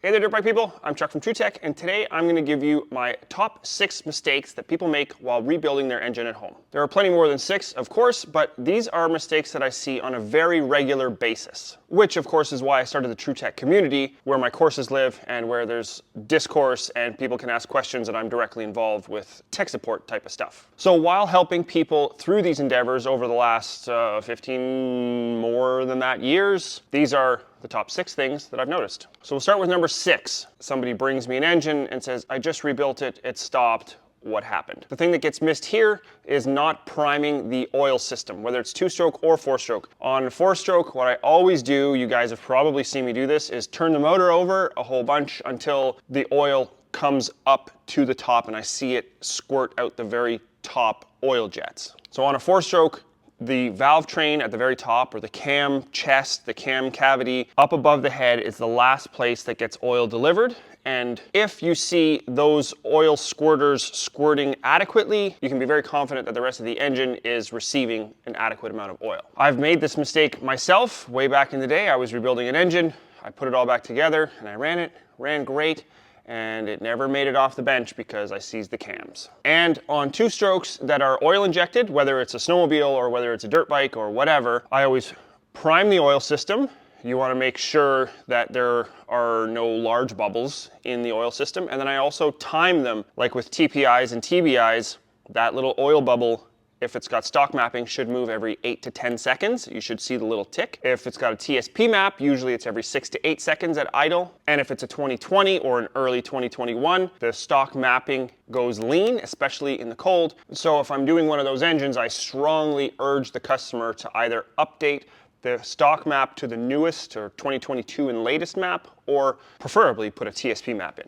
Hey there, dirt bike people. I'm Chuck from TrueTech, and today I'm going to give you my top 6 mistakes that people make while rebuilding their engine at home. There are plenty more than 6, of course, but these are mistakes that I see on a very regular basis, which of course is why I started the TrueTech community, where my courses live and where there's discourse and people can ask questions and I'm directly involved with tech support type of stuff. So while helping people through these endeavors over the last 15 more than that years, these are the top 6 things that I've noticed. So we'll start with number 6. Somebody brings me an engine and says, I just rebuilt it, it stopped, what happened? The thing that gets missed here is not priming the oil system, whether it's 2-stroke or 4-stroke. On 4-stroke, what I always do, you guys have probably seen me do this, is turn the motor over a whole bunch until the oil comes up to the top and I see it squirt out the very top oil jets. So on a 4-stroke, the valve train at the very top, or the cam chest, the cam cavity up above the head, is the last place that gets oil delivered. And if you see those oil squirters squirting adequately, you can be very confident that the rest of the engine is receiving an adequate amount of oil. I've made this mistake myself way back in the day. I was rebuilding an engine, I put it all back together and I ran it, ran great, and it never made it off the bench because I seized the cams. And on 2-strokes that are oil injected, whether it's a snowmobile or whether it's a dirt bike or whatever, I always prime the oil system. You want to make sure that there are no large bubbles in the oil system. And then I also time them, like with TPIs and TBIs, that little oil bubble, if it's got stock mapping, should move every 8 to 10 seconds. You should see the little tick. If it's got a TSP map, usually it's every 6 to 8 seconds at idle. And if it's a 2020 or an early 2021, the stock mapping goes lean, especially in the cold. So if I'm doing one of those engines, I strongly urge the customer to either update the stock map to the newest or 2022 and latest map, or preferably put a TSP map in.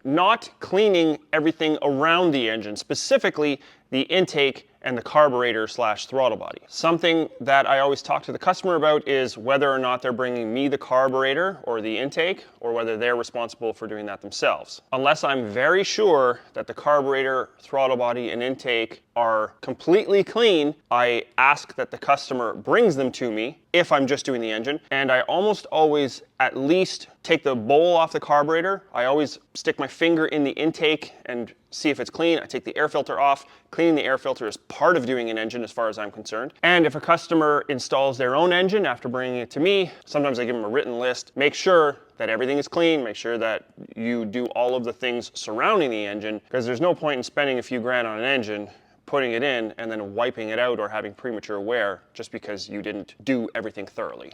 Not cleaning everything around the engine, specifically the intake and the carburetor / throttle body. Something that I always talk to the customer about is whether or not they're bringing me the carburetor or the intake, or whether they're responsible for doing that themselves. Unless I'm very sure that the carburetor, throttle body, and intake are completely clean, I ask that the customer brings them to me if I'm just doing the engine. And I almost always at least take the bowl off the carburetor. I always stick my finger in the intake and see if it's clean. I take the air filter off. Cleaning the air filter is part of doing an engine as far as I'm concerned. And if a customer installs their own engine after bringing it to me, sometimes I give them a written list. Make sure that everything is clean. Make sure that you do all of the things surrounding the engine, because there's no point in spending a few grand on an engine, putting it in, and then wiping it out or having premature wear just because you didn't do everything thoroughly.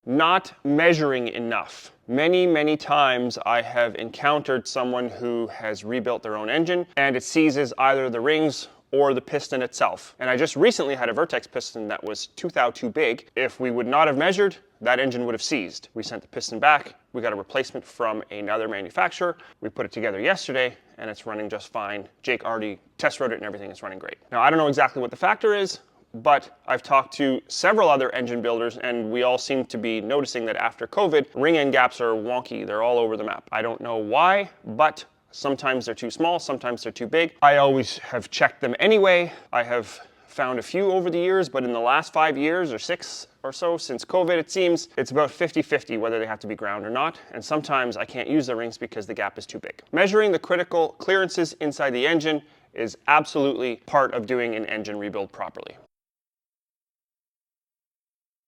Not measuring enough. Many times I have encountered someone who has rebuilt their own engine and it seizes either the rings or the piston itself. And I just recently had a Vertex piston that was 2 thou too big. If we would not have measured, that engine would have seized. We sent the piston back. We got a replacement from another manufacturer. We put it together yesterday and it's running just fine. Jake already test rode it and everything is running great. Now, I don't know exactly what the factor is, but I've talked to several other engine builders and we all seem to be noticing that after COVID, ring end gaps are wonky. They're all over the map. I don't know why, but sometimes they're too small, sometimes they're too big. I always have checked them anyway. I have found a few over the years, but in the last 5 years or 6 or so since COVID, it seems it's about 50-50 whether they have to be ground or not. And sometimes I can't use the rings because the gap is too big. Measuring the critical clearances inside the engine is absolutely part of doing an engine rebuild properly.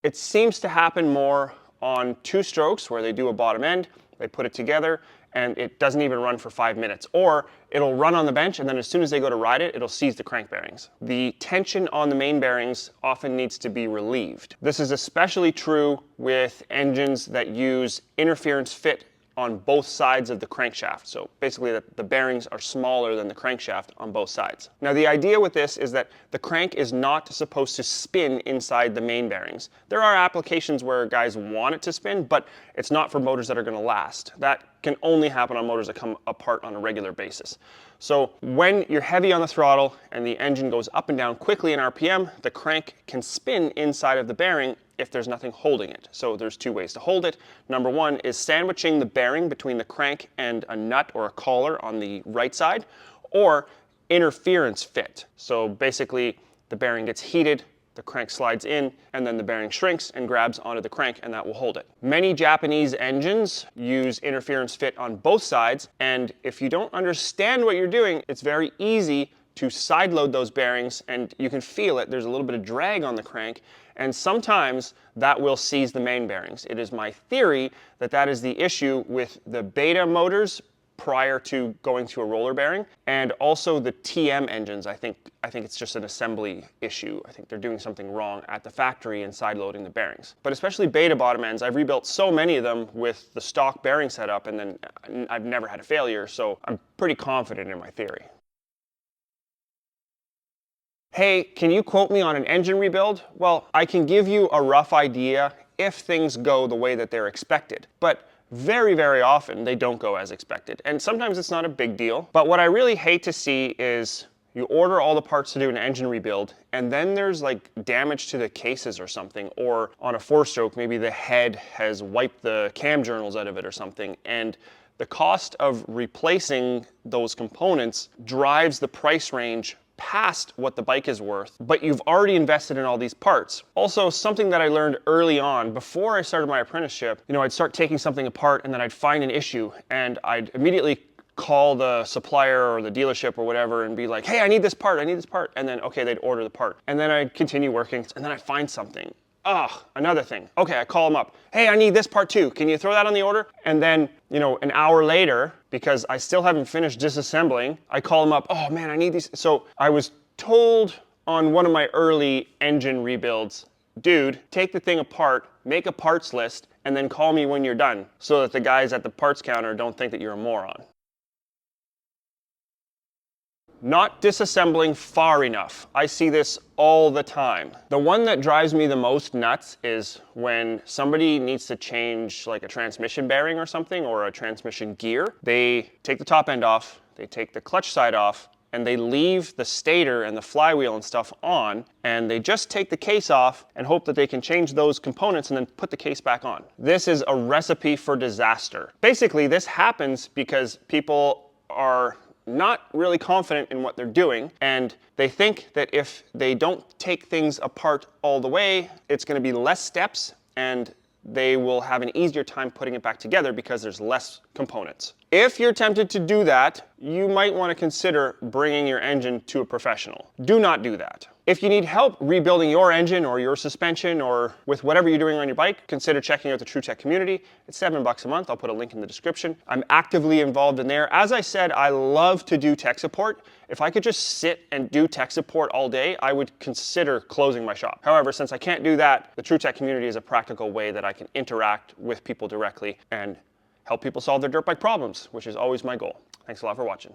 It seems to happen more on 2-strokes where they do a bottom end, they put it together, and it doesn't even run for 5 minutes. Or it'll run on the bench, and then as soon as they go to ride it, it'll seize the crank bearings. The tension on the main bearings often needs to be relieved. This is especially true with engines that use interference fit on both sides of the crankshaft. So basically the bearings are smaller than the crankshaft on both sides. Now the idea with this is that the crank is not supposed to spin inside the main bearings. There are applications where guys want it to spin, but it's not for motors that are going to last. That can only happen on motors that come apart on a regular basis. So when you're heavy on the throttle and the engine goes up and down quickly in RPM, the crank can spin inside of the bearing if there's nothing holding it. So there's 2 ways to hold it. Number 1 is sandwiching the bearing between the crank and a nut or a collar on the right side, or interference fit. So basically the bearing gets heated The crank slides in, and then the bearing shrinks and grabs onto the crank, and that will hold it. Many Japanese engines use interference fit on both sides, and if you don't understand what you're doing, it's very easy to side load those bearings, and you can feel it. There's a little bit of drag on the crank, and sometimes that will seize the main bearings. It is my theory that that is the issue with the beta motors prior to going to a roller bearing, and also the TM engines. I think it's just an assembly issue. I think they're doing something wrong at the factory in side loading the bearings. But especially beta bottom ends, I've rebuilt so many of them with the stock bearing setup, and then I've never had a failure, so I'm pretty confident in my theory. Hey, can you quote me on an engine rebuild? Well, I can give you a rough idea if things go the way that they're expected. But very, very often they don't go as expected. And sometimes it's not a big deal. But what I really hate to see is you order all the parts to do an engine rebuild, and then there's like damage to the cases or something, or on a 4-stroke, maybe the head has wiped the cam journals out of it or something. And the cost of replacing those components drives the price range past what the bike is worth, but you've already invested in all these parts. Also, something that I learned early on, before I started my apprenticeship, I'd start taking something apart and then I'd find an issue and I'd immediately call the supplier or the dealership or whatever and be like, hey, I need this part, and then, okay, they'd order the part. And then I'd continue working, and then I'd find something. Another thing. Okay, I call them up. Hey, I need this part too. Can you throw that on the order? And then, an hour later, because I still haven't finished disassembling, I call them up. Oh man, I need these. So I was told on one of my early engine rebuilds, dude, take the thing apart, make a parts list, and then call me when you're done so that the guys at the parts counter don't think that you're a moron. Not disassembling far enough. I see this all the time. The one that drives me the most nuts is when somebody needs to change like a transmission bearing or something, or a transmission gear. They take the top end off, they take the clutch side off, and they leave the stator and the flywheel and stuff on, and they just take the case off and hope that they can change those components and then put the case back on. This is a recipe for disaster. Basically, this happens because people are not really confident in what they're doing, and they think that if they don't take things apart all the way, it's going to be less steps and they will have an easier time putting it back together because there's less components. If you're tempted to do that, you might want to consider bringing your engine to a professional. Do not do that. If you need help rebuilding your engine or your suspension or with whatever you're doing on your bike, consider checking out the TrueTech community. It's $7 a month. I'll put a link in the description. I'm actively involved in there. As I said, I love to do tech support. If I could just sit and do tech support all day, I would consider closing my shop. However, since I can't do that, the TrueTech community is a practical way that I can interact with people directly and help people solve their dirt bike problems, which is always my goal. Thanks a lot for watching.